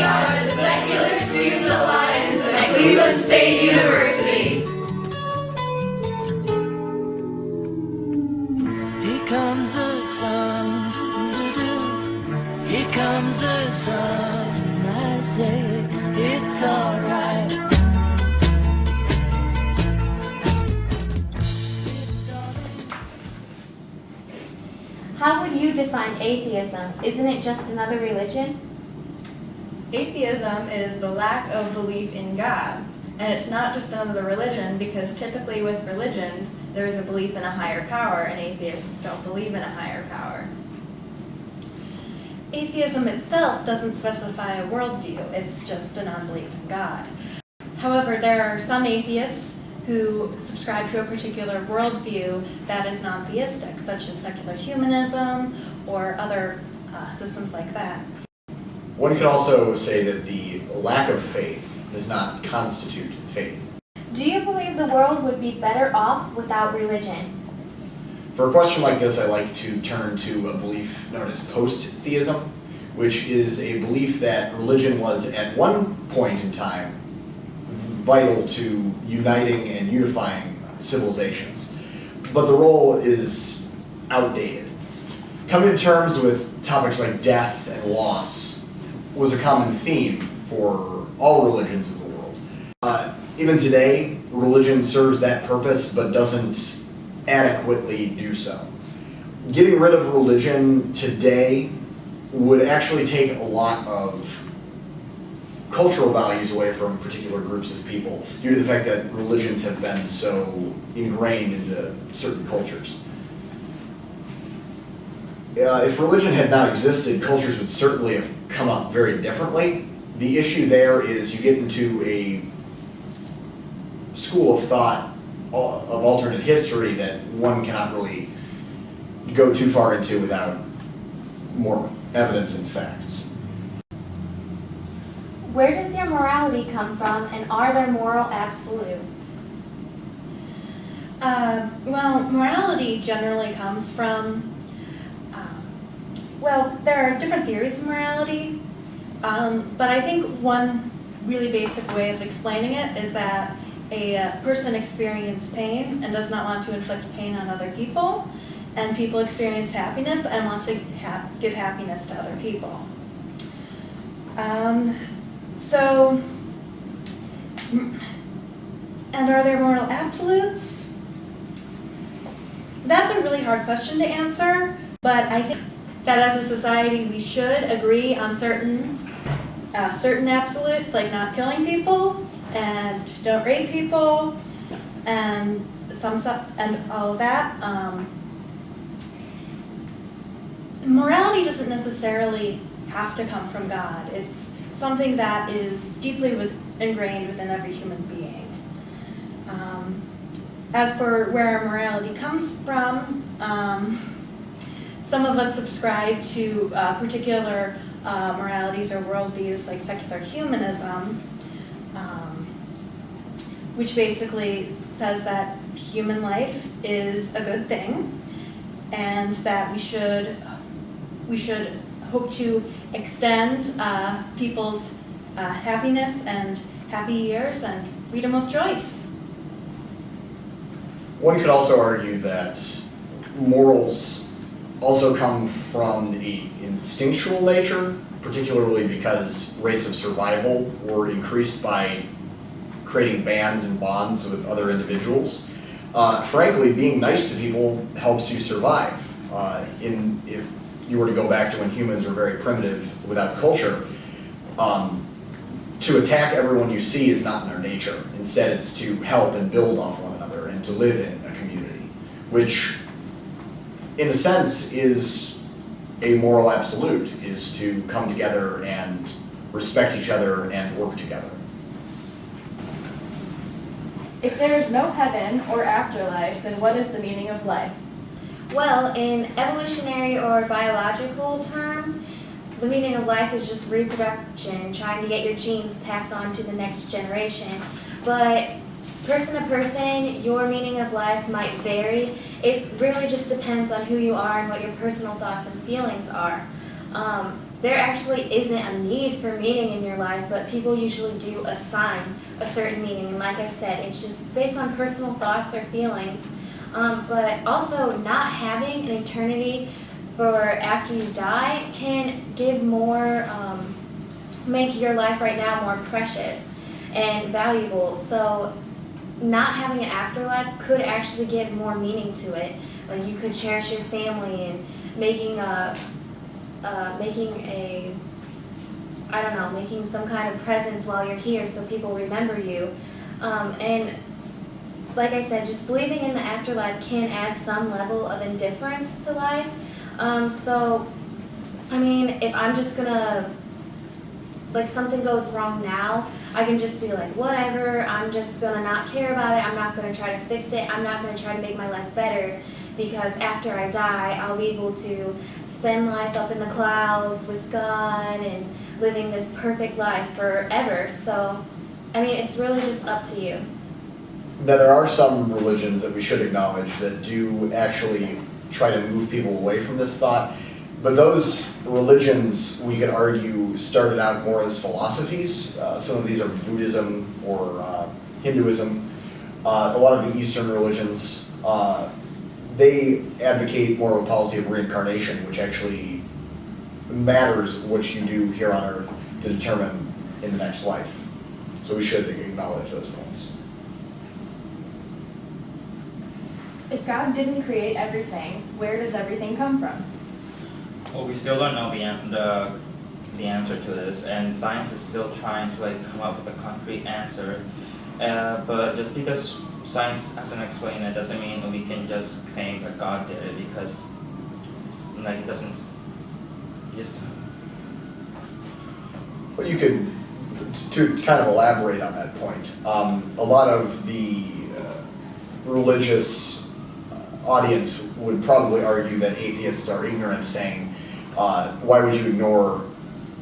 are the Secular Student Alliance at Cleveland State University. Here comes the sun, here comes the sun, I say it's alright. How would you define atheism? Isn't it just another religion? Atheism is the lack of belief in God. And it's not just another religion, because typically with religions, there is a belief in a higher power, and atheists don't believe in a higher power. Atheism itself doesn't specify a worldview, it's just a non-belief in God. However, there are some atheists who subscribe to a particular worldview that is non-theistic, such as secular humanism or other systems like that. One could also say that the lack of faith does not constitute faith. Do you believe the world would be better off without religion? For a question like this, I like to turn to a belief known as post-theism, which is a belief that religion was at one point in time vital to uniting and unifying civilizations, but the role is outdated. Coming to terms with topics like death and loss was a common theme for all religions of the world. Even today, religion serves that purpose but doesn't adequately do so. Getting rid of religion today would actually take a lot of cultural values away from particular groups of people due to the fact that religions have been so ingrained into certain cultures. If religion had not existed, cultures would certainly have come up very differently. The issue there is you get into a school of thought of alternate history that one cannot really go too far into without more evidence and facts. Where does your morality come from, and are there moral absolutes? Well, morality generally comes from, there are different theories of morality, but I think one really basic way of explaining it is that a person experiences pain and does not want to inflict pain on other people, and people experience happiness and want to give happiness to other people. And are there moral absolutes? That's a really hard question to answer, but I think that as a society we should agree on certain absolutes, like not killing people and don't rape people and and all of that. Morality doesn't necessarily have to come from God. It's something that is deeply ingrained within every human being. As for where our morality comes from, some of us subscribe to particular moralities or worldviews like secular humanism, which basically says that human life is a good thing and that we should hope to extend people's happiness and happy years and freedom of choice. One could also argue that morals also come from the instinctual nature, particularly because rates of survival were increased by creating bands and bonds with other individuals. Frankly, being nice to people helps you survive. If you were to go back to when humans were very primitive without culture, to attack everyone you see is not in their nature. Instead, it's to help and build off one another and to live in a community, which in a sense is a moral absolute, is to come together and respect each other and work together. If there is no heaven or afterlife, then what is the meaning of life? Well, in evolutionary or biological terms, the meaning of life is just reproduction, trying to get your genes passed on to the next generation. But person to person, your meaning of life might vary. It really just depends on who you are and what your personal thoughts and feelings are. there actually isn't a need for meaning in your life, but people usually do assign a certain meaning. And like I said, it's just based on personal thoughts or feelings. But also not having an eternity for after you die can give more, make your life right now more precious and valuable. So not having an afterlife could actually give more meaning to it. Like you could cherish your family and making some kind of presence while you're here so people remember you. And like I said, just believing in the afterlife can add some level of indifference to life. So, I mean, if I'm just gonna, like something goes wrong now, I can just be like, whatever, I'm just gonna not care about it, I'm not gonna try to fix it, I'm not gonna try to make my life better, because after I die, I'll be able to spend life up in the clouds with God and living this perfect life forever. So, I mean, it's really just up to you. Now, there are some religions that we should acknowledge that do actually try to move people away from this thought, but those religions, we could argue, started out more as philosophies. Some of these are Buddhism or Hinduism. A lot of the Eastern religions, they advocate more of a policy of reincarnation, which actually matters what you do here on Earth to determine in the next life. So we should acknowledge those points. If God didn't create everything, where does everything come from? Well, we still don't know the answer to this, and science is still trying to come up with a concrete answer. But just because science hasn't explained it doesn't mean we can just claim that God did it, because it's it doesn't just. Well, you could, to kind of elaborate on that point, a lot of the religious audience would probably argue that atheists are ignorant, saying, why would you ignore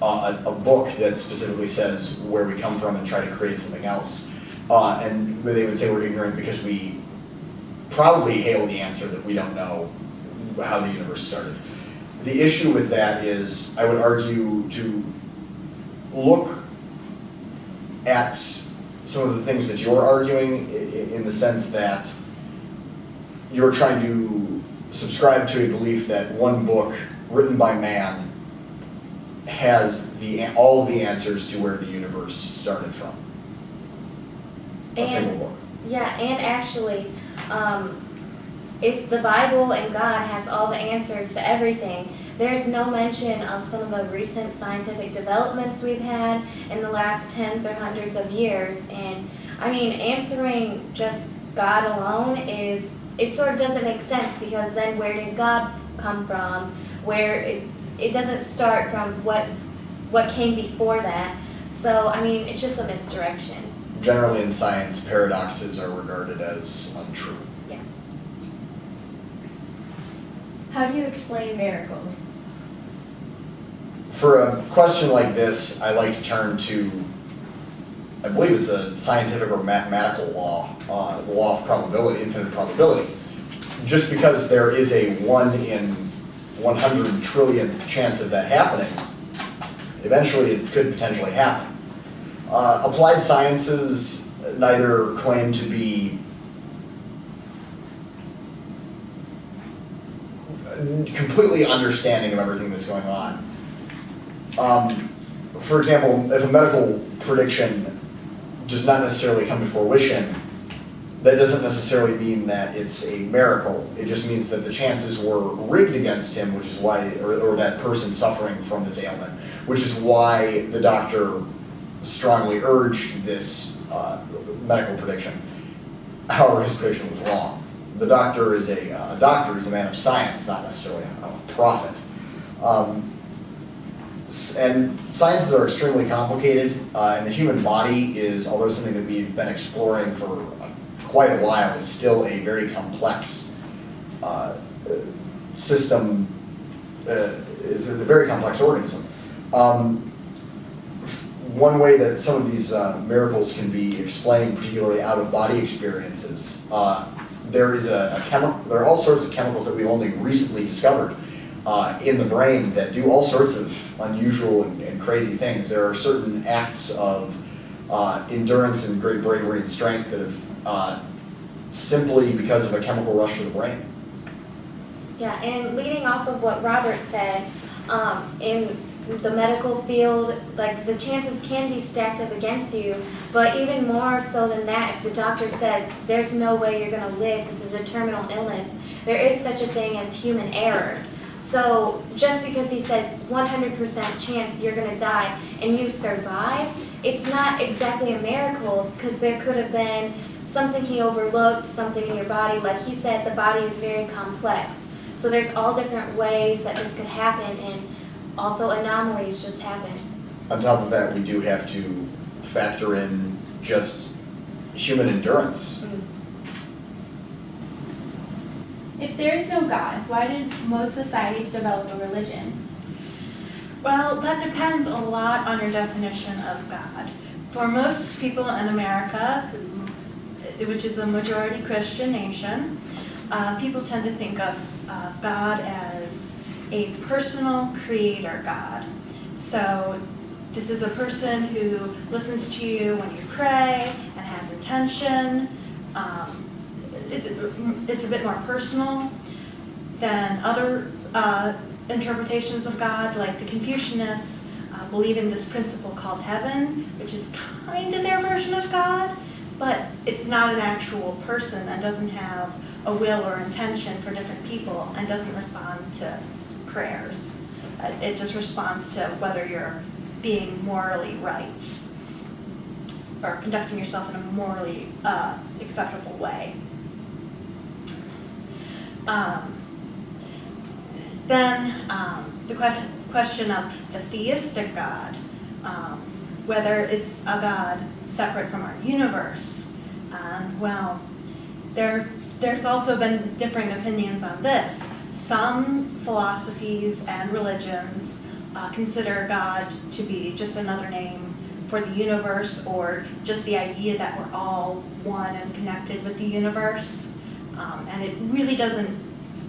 a book that specifically says where we come from and try to create something else? And they would say we're ignorant because we proudly hail the answer that we don't know how the universe started. The issue with that is, I would argue, to look at some of the things that you're arguing in the sense that you're trying to subscribe to a belief that one book written by man has all of the answers to where the universe started from. A single book. Yeah, and actually, if the Bible and God has all the answers to everything, there's no mention of some of the recent scientific developments we've had in the last tens or hundreds of years. And I mean, answering just God alone it sort of doesn't make sense, because then where did God come from? Where it doesn't start from what came before that. So, I mean, it's just a misdirection. Generally in science, paradoxes are regarded as untrue. Yeah. How do you explain miracles? For a question like this, I like to turn to, I believe it's a scientific or mathematical law, the law of probability, infinite probability. Just because there is a 1 in 100 trillionth chance of that happening, eventually it could potentially happen. Applied sciences neither claim to be completely understanding of everything that's going on. For example, if a medical prediction does not necessarily come to fruition, that doesn't necessarily mean that it's a miracle. It just means that the chances were rigged against him, which is why, or that person suffering from this ailment, which is why the doctor strongly urged this medical prediction. However, his prediction was wrong. The doctor is a man of science, not necessarily a prophet. And sciences are extremely complicated, and the human body is, although something that we've been exploring for quite a while, is still a very complex system, is a very complex organism. One way that some of these miracles can be explained, particularly out-of-body experiences, there are all sorts of chemicals that we've only recently discovered in the brain that do all sorts of unusual and crazy things. There are certain acts of endurance and great bravery and strength that have simply because of a chemical rush to the brain. Yeah, and leading off of what Robert said, in the medical field, like the chances can be stacked up against you, but even more so than that, if the doctor says there's no way you're going to live, this is a terminal illness, there is such a thing as human error. So just because he says 100% chance you're going to die and you survive, it's not exactly a miracle, because there could have been something he overlooked, something in your body. Like he said, the body is very complex. So there's all different ways that this could happen, and also anomalies just happen. On top of that, we do have to factor in just human endurance. If there is no God, why do most societies develop a religion? Well, that depends a lot on your definition of God. For most people in America, which is a majority Christian nation, people tend to think of God as a personal creator God. So this is a person who listens to you when you pray and has intention. It's a bit more personal than other interpretations of God, like the Confucianists believe in this principle called heaven, which is kind of their version of God, but it's not an actual person and doesn't have a will or intention for different people and doesn't respond to prayers. It just responds to whether you're being morally right or conducting yourself in a morally acceptable way. Then the question of the theistic God, whether it's a God separate from our universe. Well, there's also been differing opinions on this. Some philosophies and religions consider God to be just another name for the universe, or just the idea that we're all one and connected with the universe. And it really doesn't,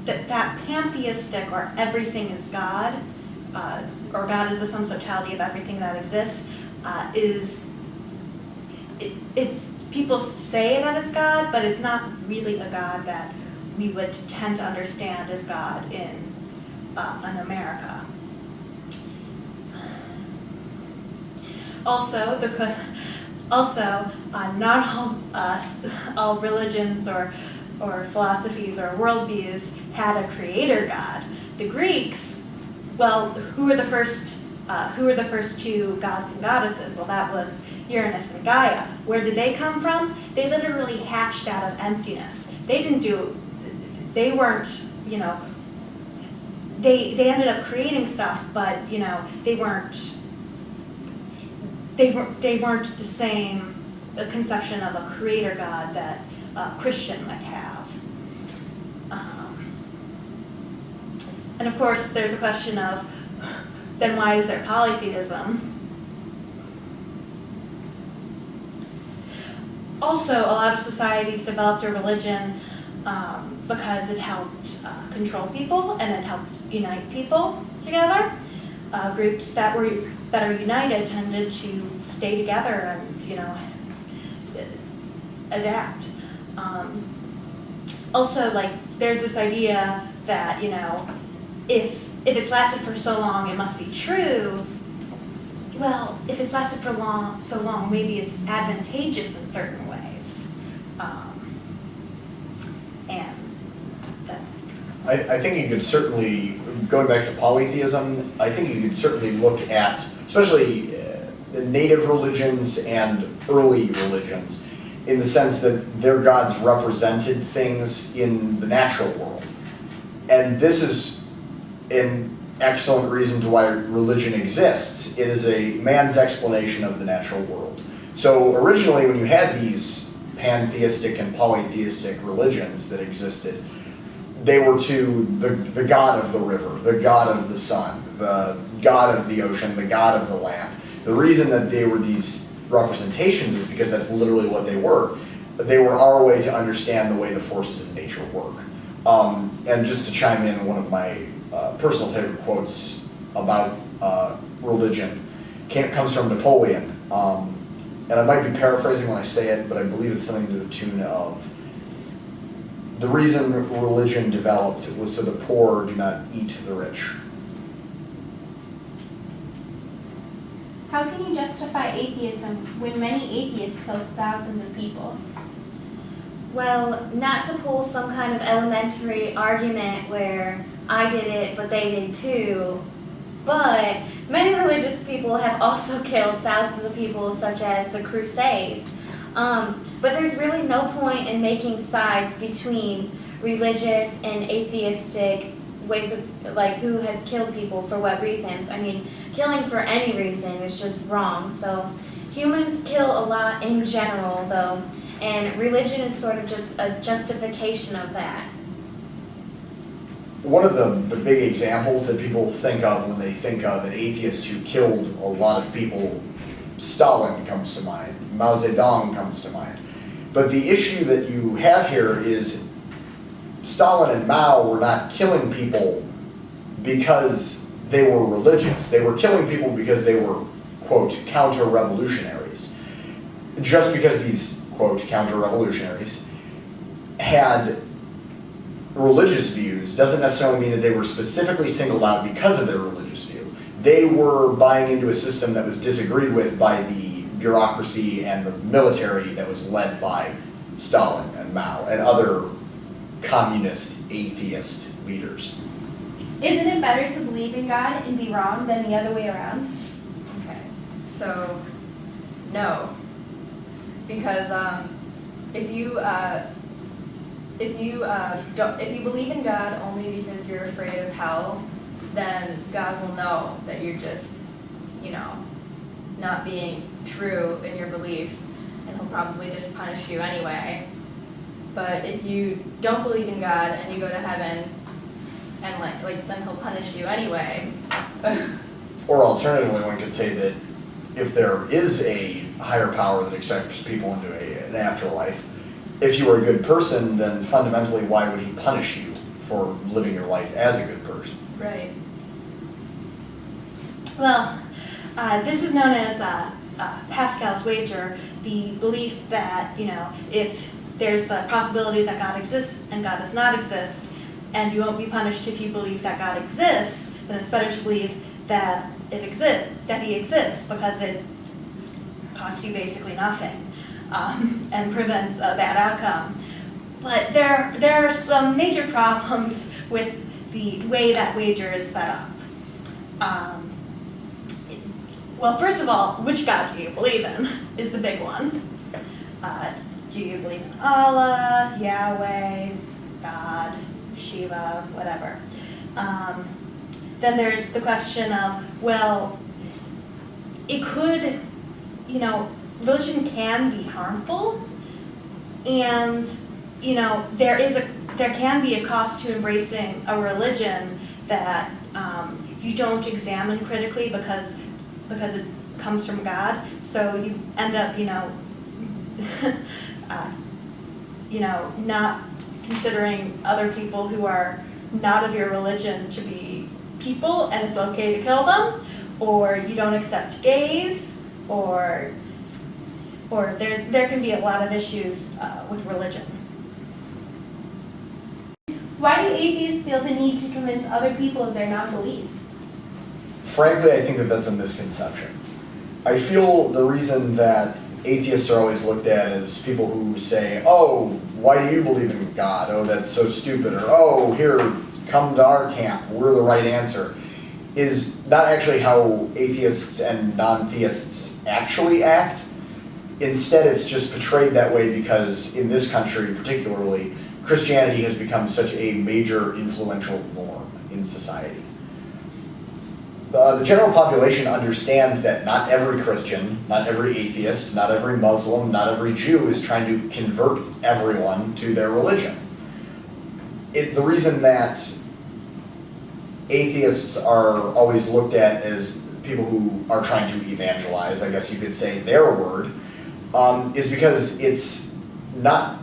that pantheistic, or everything is God, or God is the sum totality of everything that exists, it's people say that it's God, but it's not really a God that we would tend to understand as God in America. Also, not all religions or philosophies or worldviews had a creator God. The Greeks, well, who were the first two gods and goddesses? Well, that was Uranus and Gaia. Where did they come from? They literally hatched out of emptiness. They weren't, they ended up creating stuff, but, they weren't the same conception of a creator God that a Christian might have. And of course, there's a question of, then why is there polytheism? Also, a lot of societies developed a religion because it helped control people and it helped unite people together. Groups that are united tended to stay together and adapt. Also, there's this idea that if it's lasted for so long, it must be true. Well, if it's lasted for so long, maybe it's advantageous in certain ways. And that's... I think you could certainly, going back to polytheism, I think you could certainly look at, especially the native religions and early religions, in the sense that their gods represented things in the natural world. And this is an excellent reason to why religion exists. It is a man's explanation of the natural world. So originally, when you had these pantheistic and polytheistic religions that existed, they were to the god of the river, the god of the sun, the god of the ocean, the god of the land. The reason that they were these representations is because that's literally what they were. They were our way to understand the way the forces of nature work. And just to chime in, one of my personal favorite quotes about religion comes from Napoleon. And I might be paraphrasing when I say it, but I believe it's something to the tune of, the reason religion developed was so the poor do not eat the rich. How can you justify atheism when many atheists kill thousands of people? Well, not to pull some kind of elementary argument where I did it, but they did too, but many religious people have also killed thousands of people, such as the Crusades. But there's really no point in making sides between religious and atheistic ways of, like, who has killed people for what reasons. I mean, killing for any reason is just wrong. So humans kill a lot in general, though, and religion is sort of just a justification of that. One of the big examples that people think of when they think of an atheist who killed a lot of people, Stalin comes to mind, Mao Zedong comes to mind. But the issue that you have here is Stalin and Mao were not killing people because they were religious. They were killing people because they were, quote, counter-revolutionaries. Just because these, quote, counter-revolutionaries had religious views doesn't necessarily mean that they were specifically singled out because of their religious view. They were buying into a system that was disagreed with by the bureaucracy and the military that was led by Stalin and Mao and other communist, atheist leaders. Isn't it better to believe in God and be wrong than the other way around? Okay, so no, because if you believe in God only because you're afraid of hell, then God will know that you're just, not being true in your beliefs, and He'll probably just punish you anyway. But if you don't believe in God and you go to heaven, and then He'll punish you anyway. Or alternatively, one could say that if there is a higher power that accepts people into an afterlife, if you were a good person, then fundamentally, why would He punish you for living your life as a good person? Right. Well, this is known as Pascal's wager, the belief that, if there's the possibility that God exists and God does not exist, and you won't be punished if you believe that God exists, then it's better to believe that He exists, because it costs you basically nothing and prevents a bad outcome. But there are some major problems with the way that wager is set up. Well, first of all, which God do you believe in is the big one. Do you believe in Allah, Yahweh, God, Shiva, whatever? Then there's the question of, well, it could, religion can be harmful, and, there can be a cost to embracing a religion that you don't examine critically because it comes from God. So you end up, not considering other people who are not of your religion to be people, and it's okay to kill them, or you don't accept gays, or there can be a lot of issues with religion. Why do atheists feel the need to convince other people of their non-beliefs? Frankly, I think that that's a misconception. I feel the reason that atheists are always looked at as people who say, oh, why do you believe in God? Oh, that's so stupid. Or, oh, here, come to our camp, we're the right answer, is not actually how atheists and non-theists actually act. Instead, it's just portrayed that way because in this country particularly, Christianity has become such a major influential norm in society. The general population understands that not every Christian, not every atheist, not every Muslim, not every Jew is trying to convert everyone to their religion. The reason that atheists are always looked at as people who are trying to evangelize, I guess you could say their word, is because it's not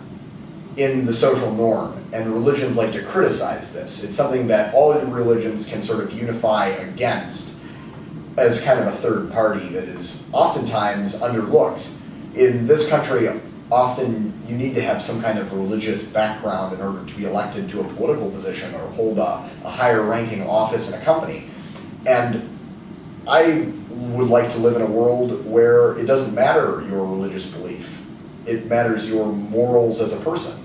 in the social norm, and religions like to criticize this. It's something that all religions can sort of unify against as kind of a third party that is oftentimes underlooked. In this country, often you need to have some kind of religious background in order to be elected to a political position or hold a higher ranking office in a company. And I would like to live in a world where it doesn't matter your religious belief. It matters your morals as a person.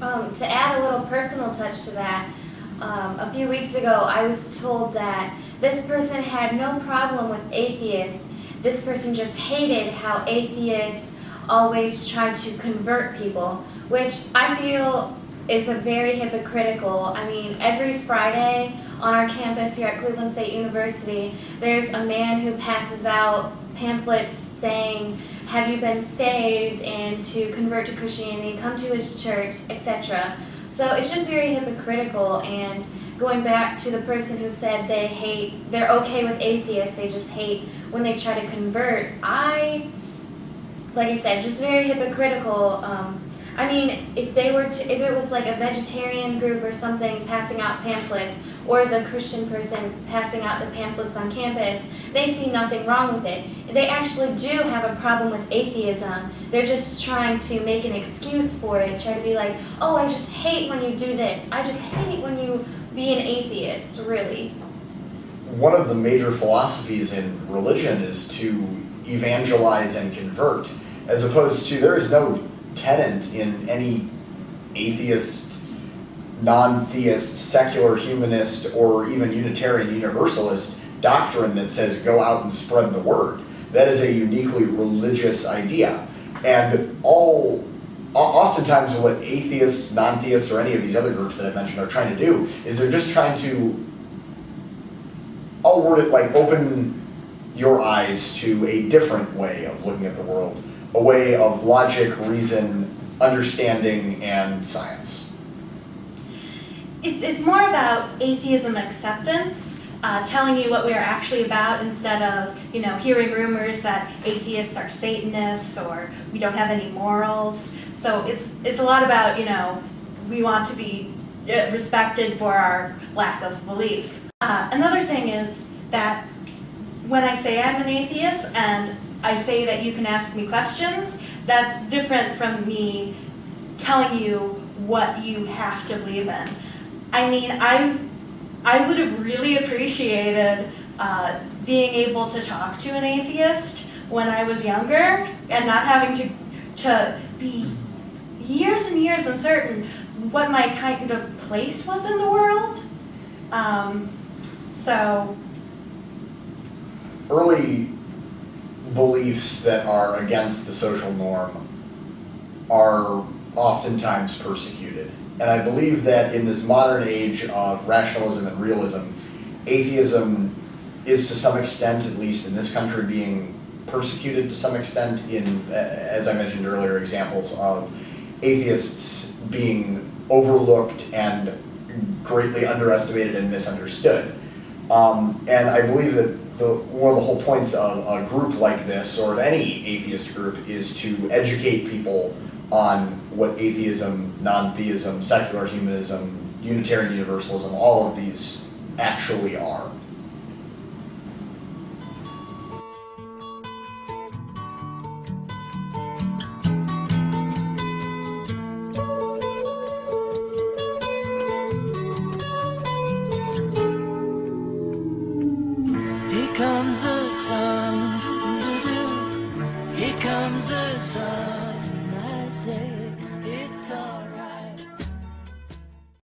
To add a little personal touch to that, a few weeks ago I was told that this person had no problem with atheists. This person just hated how atheists always try to convert people, which I feel is a very hypocritical. I mean, every Friday on our campus here at Cleveland State University, there's a man who passes out pamphlets saying, "Have you been saved?" and to convert to Christianity, come to his church, etc. So it's just very hypocritical. And going back to the person who said they're okay with atheists, they just hate when they try to convert. Like I said, just very hypocritical. I mean, if it was like a vegetarian group or something passing out pamphlets, or the Christian person passing out the pamphlets on campus, they see nothing wrong with it. They actually do have a problem with atheism. They're just trying to make an excuse for it, try to be like, "Oh, I just hate when you do this. I just hate when you be an atheist," really. One of the major philosophies in religion is to evangelize and convert, as opposed to, there is no tenet in any atheist, non-theist, secular humanist, or even Unitarian Universalist doctrine that says go out and spread the word. That is a uniquely religious idea. And oftentimes what atheists, non-theists, or any of these other groups that I mentioned are trying to do is they're just trying to, I'll word it like, open your eyes to a different way of looking at the world, a way of logic, reason, understanding, and science. It's more about atheism acceptance, telling you what we are actually about instead of, hearing rumors that atheists are Satanists or we don't have any morals. So it's a lot about, we want to be respected for our lack of belief. Another thing is that when I say I'm an atheist and I say that you can ask me questions, that's different from me telling you what you have to believe in. I mean, I would have really appreciated being able to talk to an atheist when I was younger and not having to be years and years uncertain what my kind of place was in the world. So early beliefs that are against the social norm are oftentimes persecuted. And I believe that in this modern age of rationalism and realism, atheism is to some extent, at least in this country, being persecuted to some extent in, as I mentioned earlier, examples of atheists being overlooked and greatly underestimated and misunderstood. And I believe that one of the whole points of a group like this, or of any atheist group, is to educate people on what atheism, non-theism, secular humanism, Unitarian Universalism, all of these actually are. Here comes the sun, here comes the sun, I say.